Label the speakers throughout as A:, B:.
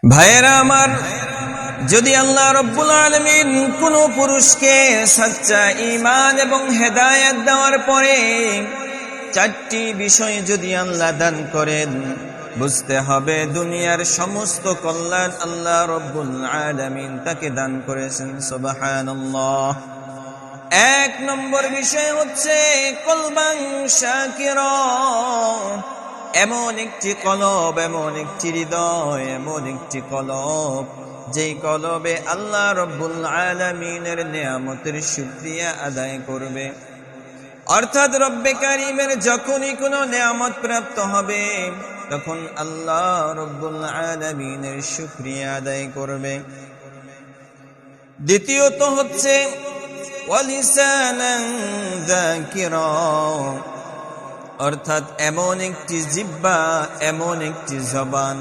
A: ভাইয়েরা আমার, যদি আল্লাহ রব্বুল আলামিন কোন পুরুষকে সচ্চা ঈমান এবং হেদায়েত দেওয়ার পরে চারটি বিষয় যদি আল্লাহ দান করেন, বুঝতে হবে দুনিয়ার সমস্ত কল্যাণ আল্লাহ রব্বুল আলামিন তাকে দান করেছেন। সুবহানাল্লাহ। এক নম্বর বিষয় হচ্ছে কলবান শাকিরা, এমন একটি কলব, এমন একটি হৃদয়, এমন একটি কলব যেই কলবে আল্লাহ রব্বুল আলামিনের নিয়ামতের শুকরিয়া আদায় করবে। অর্থাৎ রব্বে কারীমের যখনই কোনো নিয়ামত প্রাপ্ত হবে তখন আল্লাহ রব্বুল আলামিনের শুকরিয়া আদায় করবে। দ্বিতীয়ত হচ্ছে ওয়ালিসানান যাকিরা, অর্থাৎ এমন একটি জিহ্বা, এমন একটি জবান,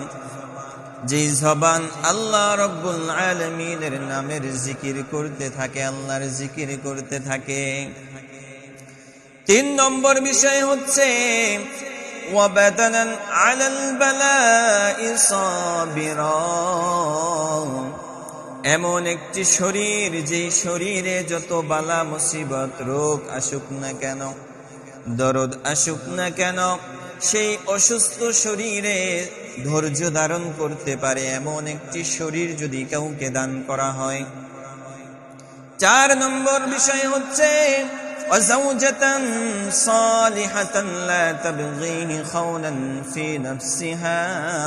A: যেই জবান আল্লাহ রব্বুল আলামিনের নামের জিকির করতে থাকে, আল্লাহর জিকির করতে থাকে। তিন নম্বর বিষয় হচ্ছে ওয়াবাদানান আলাল বালাই সাবিরা, এমন একটি শরীর যেই শরীরে যত বালা মুসিবত রোগ আসুক না কেন, দরদ আসুক না কেন, সেই অসুস্থ শরীরে ধৈর্য ধারণ করতে পারে এমন একটি শরীর যদি কাউকে দান করা হয়। চার নম্বর বিষয় হচ্ছে ওয়াজাওজাতান সালিহাতান লা তাবগীহি খাওনান ফি নাফসিহা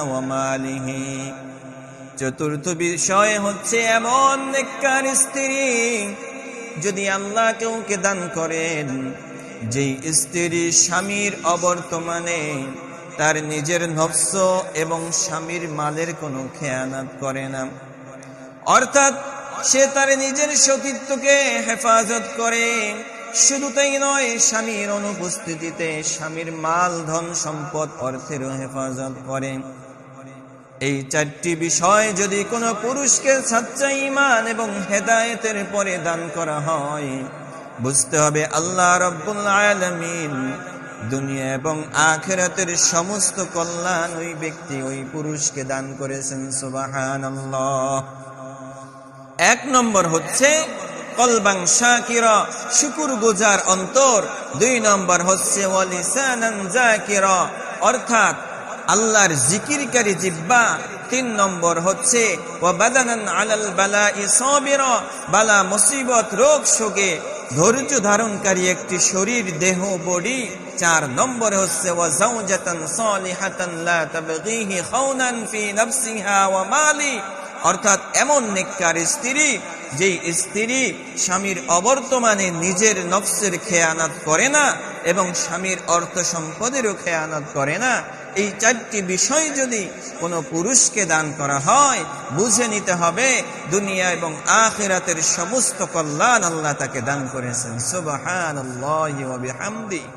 A: ওয়া মালিহি, চতুর্থ বিষয় হচ্ছে এমন নেককার স্ত্রী যদি আল্লাহ কাউকে দান করেন, যেই স্ত্রী স্বামীর অবর্তমানে তার নিজের নফস এবং স্বামীর মালের কোনো খেয়ানত করে না, অর্থাৎ সে তার নিজের সতীত্বকে হেফাজত করে। শুধু তাই নয়, স্বামীর অনুপস্থিতিতে স্বামীর মাল, ধন সম্পদ, অর্থেরও হেফাজত করে। এই চারটি বিষয় যদি কোনো পুরুষকে সচ্চা ঈমান এবং হেদায়েতের পরে দান করা হয়, বুঝতে হবে আল্লাহ রব্বুল আলামিন দুনিয়া এবং আখিরাতের সমস্ত কল্যাণ ওই ব্যক্তি, ওই পুরুষকে দান করেছেন। সুবহানাল্লাহ। এক নম্বর হচ্ছে কলবান শাকিরা, শুকরগুজার অন্তর। দুই নম্বর হচ্ছে ওয়ালিসানান যাকিরা, অর্থাৎ আল্লাহর জিকিরকারী জিহ্বা। তিন নম্বর হচ্ছে ওয়াবাদানান আলাল বালাই সাবিরা, বালা মুসিবত রোগ শোকে ধৈর্য ধারণকারী একটি শরীর, দেহ, বডি। চার নম্বরে হচ্ছে ওয়াজাওজাতান সালিহাতান লা তাবগীহি খাওনান ফি নাফসিহা ওয়া মালি, অর্থাৎ এমন নেককার স্ত্রী যেই স্ত্রী স্বামীর অবর্তমানে নিজের নফসের খেয়ানত করে না এবং স্বামীর অর্থ সম্পদেরও খেয়ানত করে না। এই চারটি বিষয় যদি কোনো পুরুষকে দান করা হয়, বুঝে নিতে হবে দুনিয়া এবং আখিরাতের সমস্ত কল্যাণ আল্লাহ তাকে দান করেছেন। সুবহানাল্লাহি ওয়া বিহামদিহি।